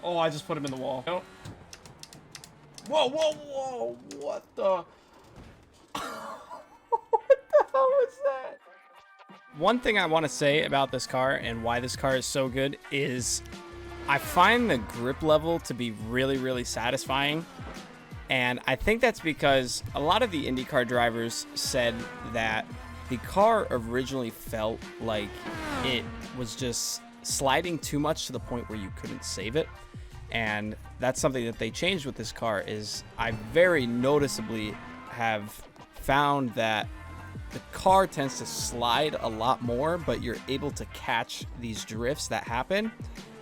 Oh, I just put him in the wall. Oh. Whoa, whoa, whoa. What the? What the hell was that? One thing I want to say about this car and why this car is so good is I find the grip level to be really, really satisfying. And I think that's because a lot of the IndyCar drivers said that the car originally felt like it was just sliding too much to the point where you couldn't save it. And that's something that they changed with this car is I very noticeably have found that the car tends to slide a lot more, but you're able to catch these drifts that happen.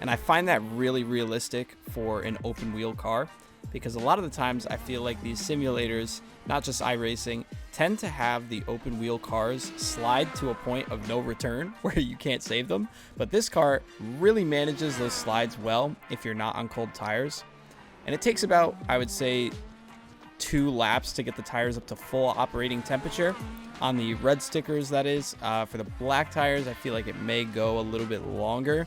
And I find that really realistic for an open wheel car because a lot of the times I feel like these simulators, not just iRacing, tend to have the open wheel cars slide to a point of no return where you can't save them. But this car really manages those slides well if you're not on cold tires. And it takes about, I would say, 2 laps to get the tires up to full operating temperature. On the red stickers, that is. For the black tires, I feel like it may go a little bit longer.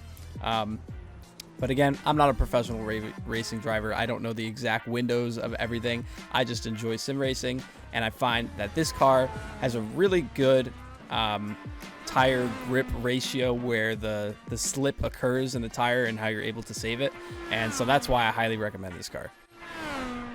But again, I'm not a professional racing driver. I don't know the exact windows of everything. I just enjoy sim racing, and I find that this car has a really good tire grip ratio where the slip occurs in the tire and how you're able to save it. And so that's why I highly recommend this car.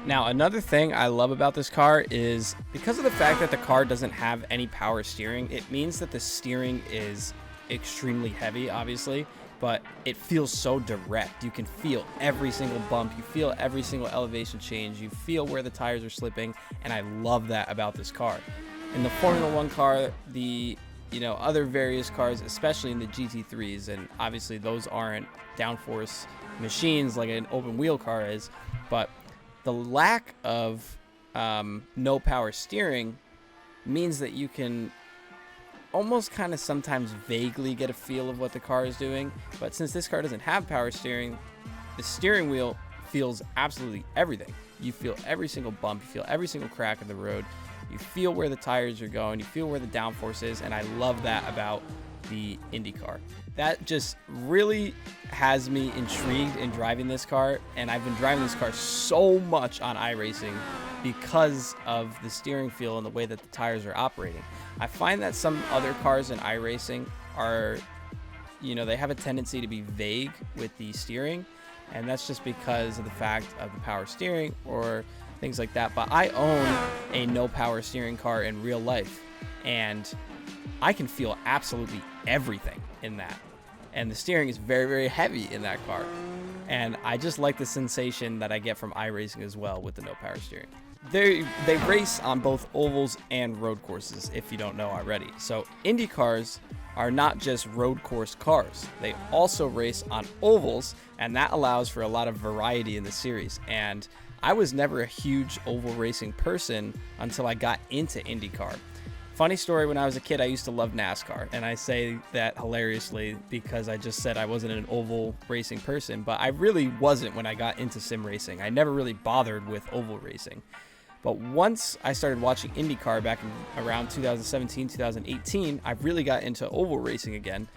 Now, another thing I love about this car is because of the fact that the car doesn't have any power steering, it means that the steering is extremely heavy, obviously, but it feels so direct. You can feel every single bump, you feel every single elevation change, you feel where the tires are slipping, and I love that about this car. In the Formula One car, the other various cars, especially in the GT3s, and obviously those aren't downforce machines like an open wheel car is, but the lack of no power steering means that you can almost kind of sometimes vaguely get a feel of what the car is doing. But since this car doesn't have power steering, the steering wheel feels absolutely everything. You feel every single bump, you feel every single crack in the road, you feel where the tires are going, you feel where the downforce is, and I love that about the IndyCar. That just really has me intrigued in driving this car, and I've been driving this car so much on iRacing because of the steering feel and the way that the tires are operating. I find that some other cars in iRacing are, they have a tendency to be vague with the steering, and that's just because of the fact of the power steering or things like that. But I own a no power steering car in real life, and I can feel absolutely everything in that. And the steering is very, very heavy in that car. And I just like the sensation that I get from iRacing as well with the no power steering. They race on both ovals and road courses, if you don't know already. So Indy cars are not just road course cars. They also race on ovals, and that allows for a lot of variety in the series. And I was never a huge oval racing person until I got into IndyCar. Funny story, when I was a kid, I used to love NASCAR, and I say that hilariously because I just said I wasn't an oval racing person, but I really wasn't when I got into sim racing. I never really bothered with oval racing. But once I started watching IndyCar back in around 2017, 2018, I really got into oval racing again.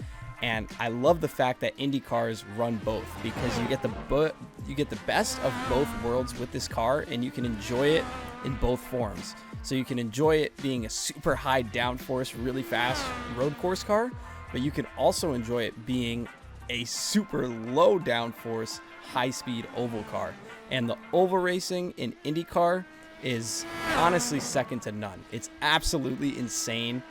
And I love the fact that Indy cars run both because you get the best of both worlds with this car, and you can enjoy it in both forms. So you can enjoy it being a super high downforce, really fast road course car, but you can also enjoy it being a super low downforce, high speed oval car. And the oval racing in IndyCar is honestly second to none. It's absolutely insane,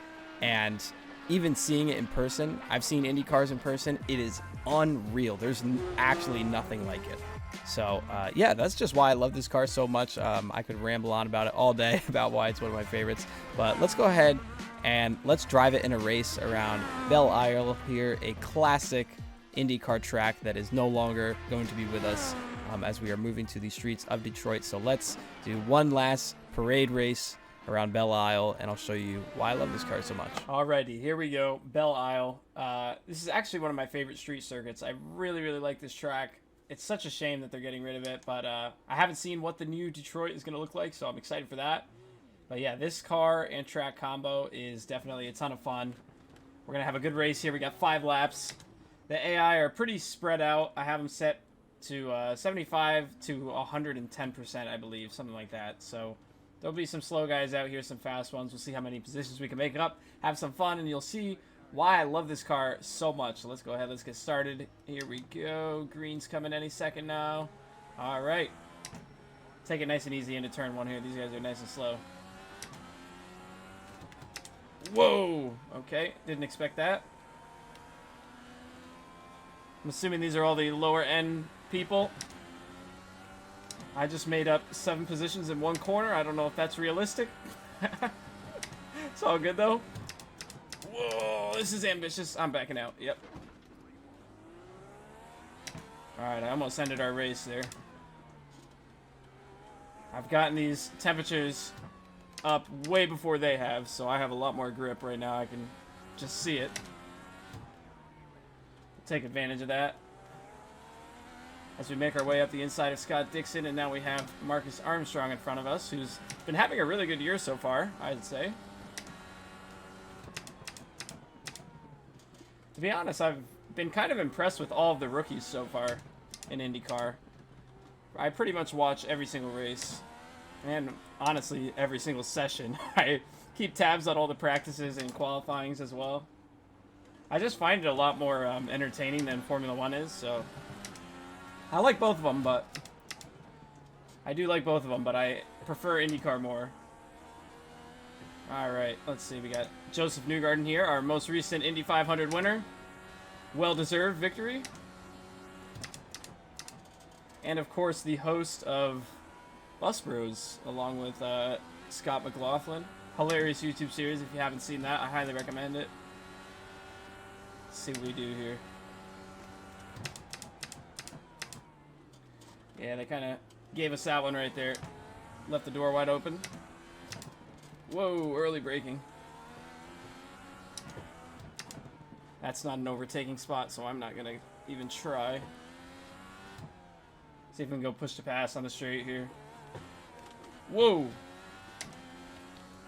and even seeing it in person, I've seen Indy cars in person, it is unreal. There's actually nothing like it. So yeah, that's just why I love this car so much. I could ramble on about it all day about why it's one of my favorites, but let's go ahead and let's drive it in a race around Belle Isle here, a classic IndyCar track that is no longer going to be with us as we are moving to the streets of Detroit. So let's do one last parade race around Belle Isle, and I'll show you why I love this car so much. Alrighty, here we go, Belle Isle. This is actually one of my favorite street circuits. I really, really like this track. It's such a shame that they're getting rid of it, but I haven't seen what the new Detroit is going to look like, so I'm excited for that. But yeah, this car and track combo is definitely a ton of fun. We're going to have a good race here. We got 5 laps. The AI are pretty spread out. I have them set to 75 to 110%, I believe, something like that. So there'll be some slow guys out here, some fast ones. We'll see how many positions we can make up, have some fun, and you'll see why I love this car so much. So let's go ahead, let's get started. Here we go. Green's coming any second now. All right. Take it nice and easy into turn one here. These guys are nice and slow. Whoa! Okay, didn't expect that. I'm assuming these are all the lower end people. I just made up 7 positions in one corner. I don't know if that's realistic. It's all good though. Whoa, this is ambitious. I'm backing out. Yep. Alright, I almost ended our race there. I've gotten these temperatures up way before they have, so I have a lot more grip right now. I can just see it. Take advantage of that as we make our way up the inside of Scott Dixon, and now we have Marcus Armstrong in front of us, who's been having a really good year so far, I'd say. To be honest, I've been kind of impressed with all of the rookies so far in IndyCar. I pretty much watch every single race, and honestly, every single session. I keep tabs on all the practices and qualifyings as well. I just find it a lot more entertaining than Formula 1 is, so I like both of them, but I prefer IndyCar more. Alright, let's see, we got Joseph Newgarden here, our most recent Indy 500 winner. Well-deserved victory. And of course, the host of Bus Bros, along with Scott McLaughlin. Hilarious YouTube series, if you haven't seen that, I highly recommend it. Let's see what we do here. Yeah, they kind of gave us that one right there. Left the door wide open. Whoa, early braking. That's not an overtaking spot, so I'm not going to even try. See if we can go push to pass on the straight here. Whoa!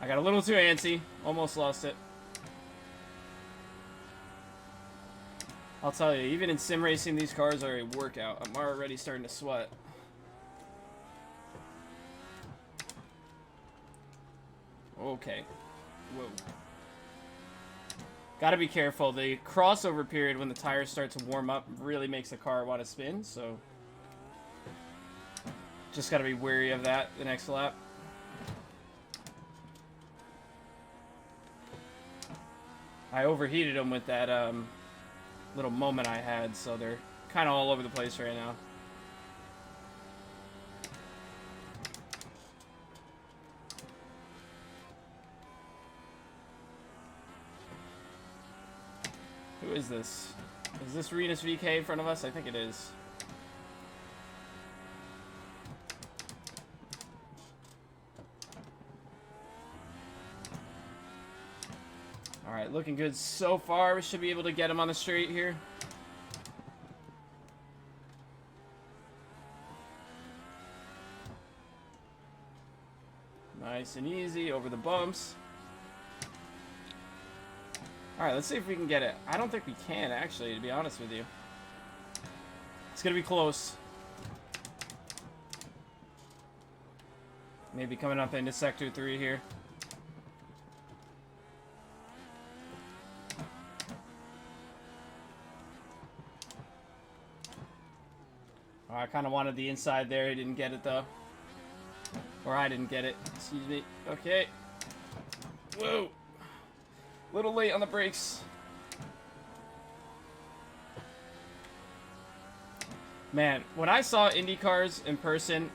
I got a little too antsy. Almost lost it. I'll tell you, even in sim racing, these cars are a workout. I'm already starting to sweat. Okay. Whoa. Gotta be careful. The crossover period when the tires start to warm up really makes the car want to spin, so just gotta be wary of that the next lap. I overheated them with that little moment I had, so they're kind of all over the place right now. Who is this? Is this Renus VK in front of us? I think it is. Alright, looking good so far. We should be able to get him on the straight here. Nice and easy over the bumps. Alright, let's see if we can get it. I don't think we can, actually, to be honest with you. It's going to be close. Maybe coming up into Sector 3 here. Oh, I kind of wanted the inside there. He didn't get it, though. Or I didn't get it. Excuse me. Okay. Whoa. Little late on the brakes. Man, when I saw Indy cars in person,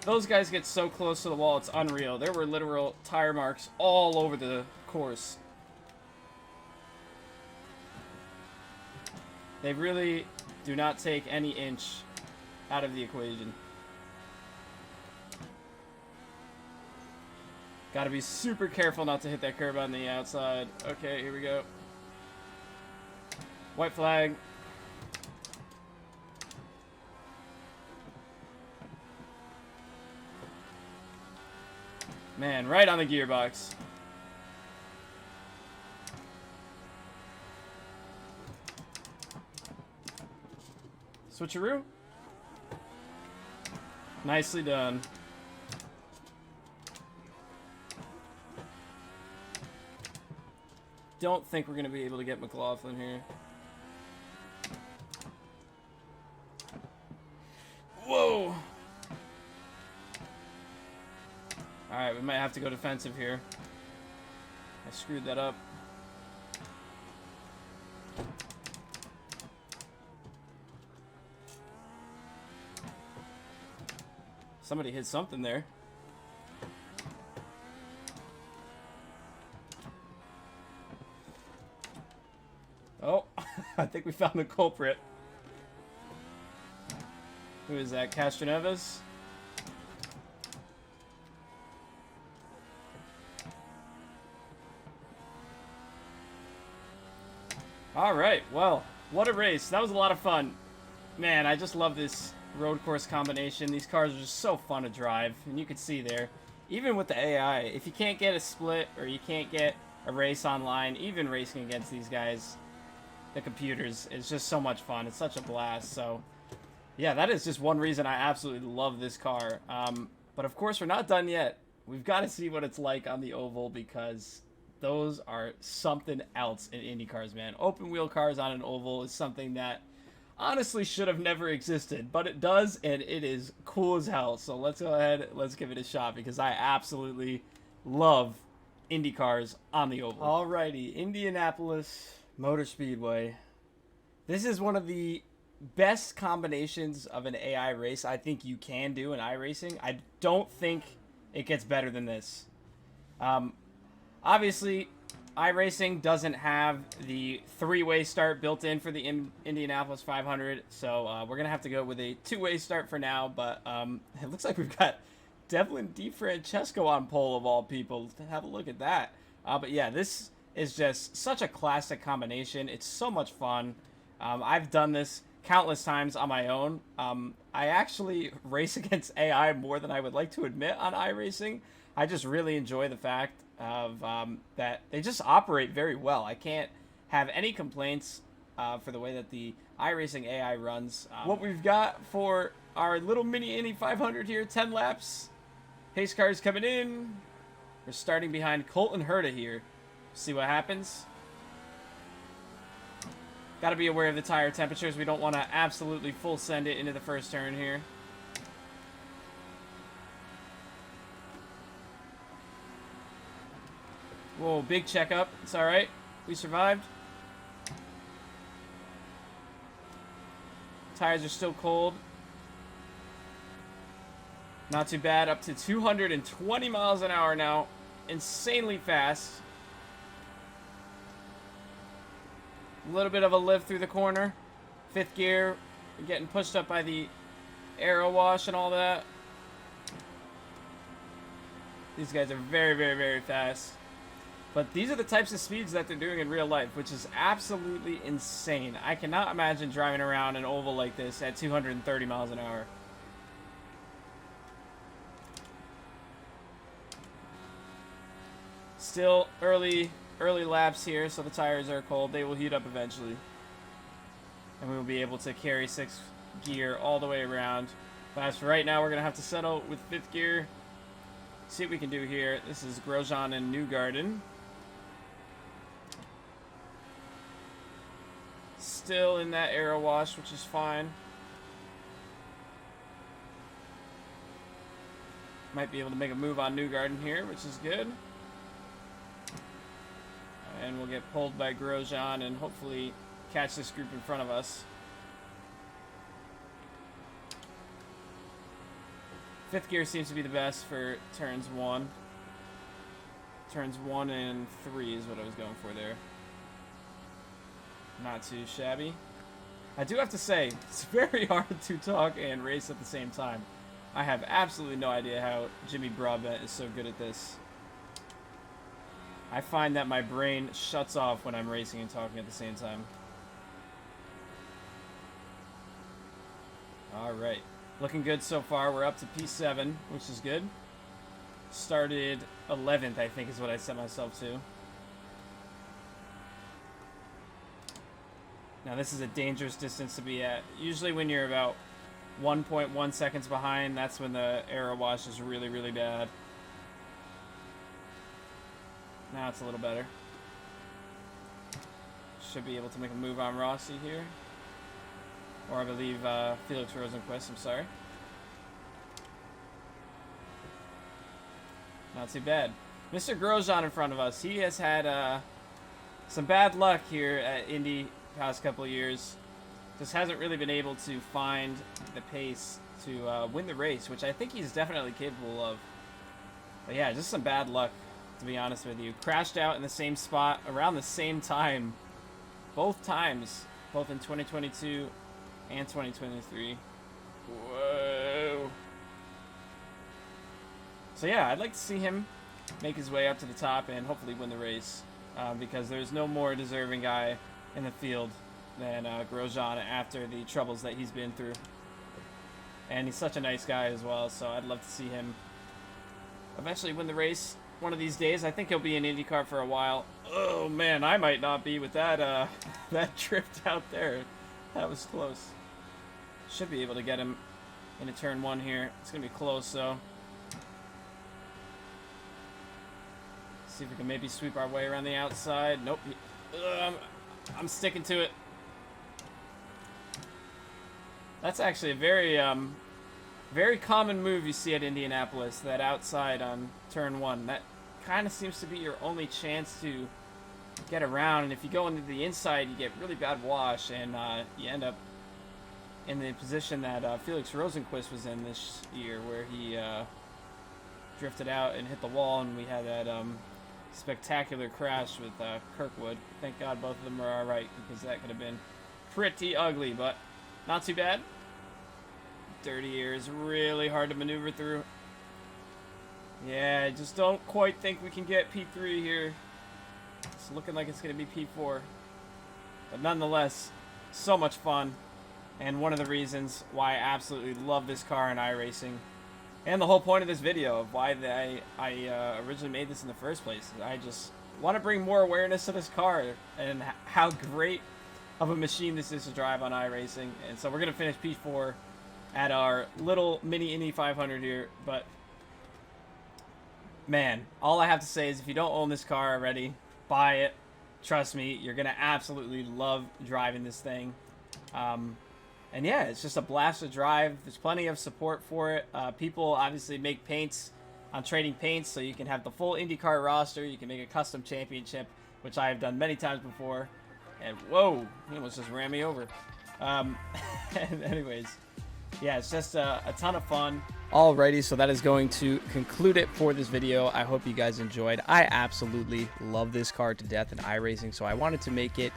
those guys get so close to the wall, it's unreal. There were literal tire marks all over the course. They really do not take any inch out of the equation. Gotta be super careful not to hit that curb on the outside. Okay, here we go. White flag. Man, right on the gearbox. Switcheroo? Nicely done. Don't think we're going to be able to get McLaughlin here. Whoa! Alright, we might have to go defensive here. I screwed that up. Somebody hit something there. Oh, I think we found the culprit. Who is that? Castroneves? Alright, well, what a race. That was a lot of fun. Man, I just love this road course combination. These cars are just so fun to drive, and you can see there, even with the AI, if you can't get a split or you can't get a race online, even racing against these guys, the computers, is just so much fun. It's such a blast. So yeah, that is just one reason I absolutely love this car. But of course, we're not done yet. We've got to see what it's like on the oval, because those are something else in Indy cars, man. Open wheel cars on an oval is something that honestly should have never existed, but it does, and it is cool as hell. So let's go ahead, let's give it a shot, because I absolutely love Indy cars on the oval. Alrighty, Indianapolis Motor Speedway. This is one of the best combinations of an AI race I think you can do in iRacing. I don't think it gets better than this. Obviously, iRacing doesn't have the three-way start built in for the Indianapolis 500, so we're going to have to go with a two-way start for now, but it looks like we've got Devlin DiFrancesco on pole, of all people. Have a look at that. But yeah, this is just such a classic combination. It's so much fun. I've done this countless times on my own. I actually race against AI more than I would like to admit on iRacing. I just really enjoy the fact of that they just operate very well. I can't have any complaints for the way that the iRacing AI runs. What we've got for our little mini Indy 500 here, 10 laps. Pace cars coming in. We're starting behind Colton Herta here. See what happens. Got to be aware of the tire temperatures. We don't want to absolutely full send it into the first turn here. Whoa, big checkup. It's all right. We survived. Tires are still cold. Not too bad. Up to 220 miles an hour now. Insanely fast. A little bit of a lift through the corner. Fifth gear. We're getting pushed up by the aero wash and all that. These guys are very, very, very fast. But these are the types of speeds that they're doing in real life, which is absolutely insane. I cannot imagine driving around an oval like this at 230 miles an hour. Still early laps here, so the tires are cold. They will heat up eventually. And we will be able to carry sixth gear all the way around. But as for right now, we're going to have to settle with fifth gear. See what we can do here. This is Grosjean and Newgarden. Still in that aero wash, which is fine. Might be able to make a move on Newgarden here, which is good. And we'll get pulled by Grosjean and hopefully catch this group in front of us. Fifth gear seems to be the best for turns 1. Turns 1 and 3 is what I was going for there. Not too shabby. I do have to say, it's very hard to talk and race at the same time. I have absolutely no idea how Jimmy Broadbent is so good at this. I find that my brain shuts off when I'm racing and talking at the same time. Alright. Looking good so far. We're up to P7, which is good. Started 11th, I think is what I set myself to. Now this is a dangerous distance to be at. Usually when you're about 1.1 seconds behind. That's when the aero wash is really, really bad. Now it's a little better. Should be able to make a move on Rossi here. Or I believe Felix Rosenqvist, I'm sorry. Not too bad. Mr. Grosjean in front of us. He has had some bad luck here at Indy past couple of years. Just hasn't really been able to find the pace to win the race, which I think he's definitely capable of. But yeah, just some bad luck, to be honest with you. Crashed out in the same spot around the same time. Both times. Both in 2022 and 2023. Whoa. So yeah, I'd like to see him make his way up to the top and hopefully win the race. Because there's no more deserving guy in the field than Grosjean after the troubles that he's been through. And he's such a nice guy as well, so I'd love to see him eventually win the race one of these days. I think he'll be in IndyCar for a while. Oh man, I might not be with that that drift out there. That was close. Should be able to get him into turn 1 here. It's gonna be close though. See if we can maybe sweep our way around the outside. Nope. I'm sticking to it. That's actually a very very common move you see at Indianapolis, that outside on turn 1. That kind of seems to be your only chance to get around, and if you go into the inside, you get really bad wash, and you end up in the position that Felix Rosenqvist was in this year, where he drifted out and hit the wall, and we had that spectacular crash with Kirkwood. Thank God both of them are all right, because that could have been pretty ugly, but not too bad. Dirty air is really hard to maneuver through. Yeah, I just don't quite think we can get P3 here. It's looking like it's going to be P4. But nonetheless, so much fun. And one of the reasons why I absolutely love this car in iRacing. And the whole point of this video, of why I originally made this in the first place. I just want to bring more awareness to this car and how great of a machine this is to drive on iRacing. And so we're going to finish P4 at our little mini Indy 500 here. But man, all I have to say is if you don't own this car already, buy it. Trust me, you're going to absolutely love driving this thing. And yeah, it's just a blast to drive. There's plenty of support for it. People obviously make paints on trading paints, so you can have the full IndyCar roster. You can make a custom championship, which I have done many times before. And whoa, he almost just ran me over. Anyways, yeah, it's just a ton of fun. Alrighty, so that is going to conclude it for this video. I hope you guys enjoyed. I absolutely love this car to death in iRacing, so I wanted to make it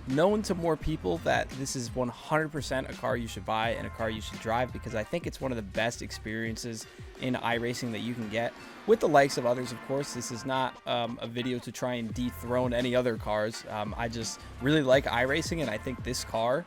known to more people that this is 100% a car you should buy and a car you should drive, because I think it's one of the best experiences in iRacing that you can get, with the likes of others, of course. This is not a video to try and dethrone any other cars. I just really like iRacing, and I think this car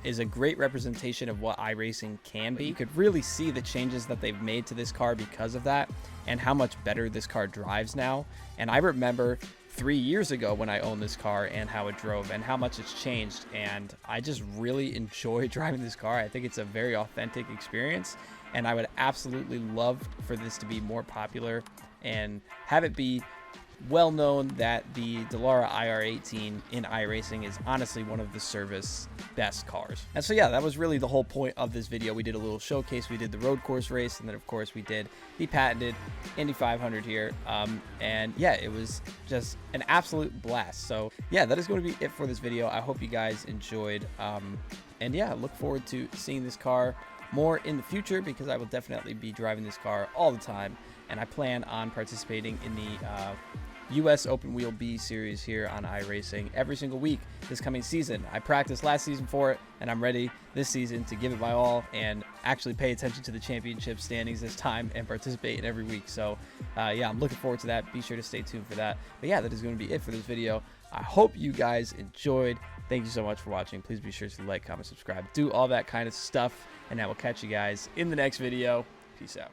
is a great representation of what iRacing can be. You could really see the changes that they've made to this car because of that, and how much better this car drives now. And I remember 3 years ago when I owned this car and how it drove and how much it's changed, and I just really enjoy driving this car. I think it's a very authentic experience, and I would absolutely love for this to be more popular and have it be well known that the Dallara IR18 in iRacing is honestly one of the service best cars. And so yeah, that was really the whole point of this video. We did a little showcase, we did the road course race, and then of course we did the patented Indy 500 here. And yeah, it was just an absolute blast. So yeah, that is going to be it for this video. I hope you guys enjoyed, and yeah, I look forward to seeing this car more in the future, because I will definitely be driving this car all the time, and I plan on participating in the US Open Wheel B Series here on iRacing every single week this coming season. I practiced last season for it, and I'm ready this season to give it my all and actually pay attention to the championship standings this time and participate in every week. So yeah, I'm looking forward to that. Be sure to stay tuned for that. But yeah, that is going to be it for this video. I hope you guys enjoyed. Thank you so much for watching. Please be sure to like, comment, subscribe, do all that kind of stuff, and I will catch you guys in the next video. Peace out.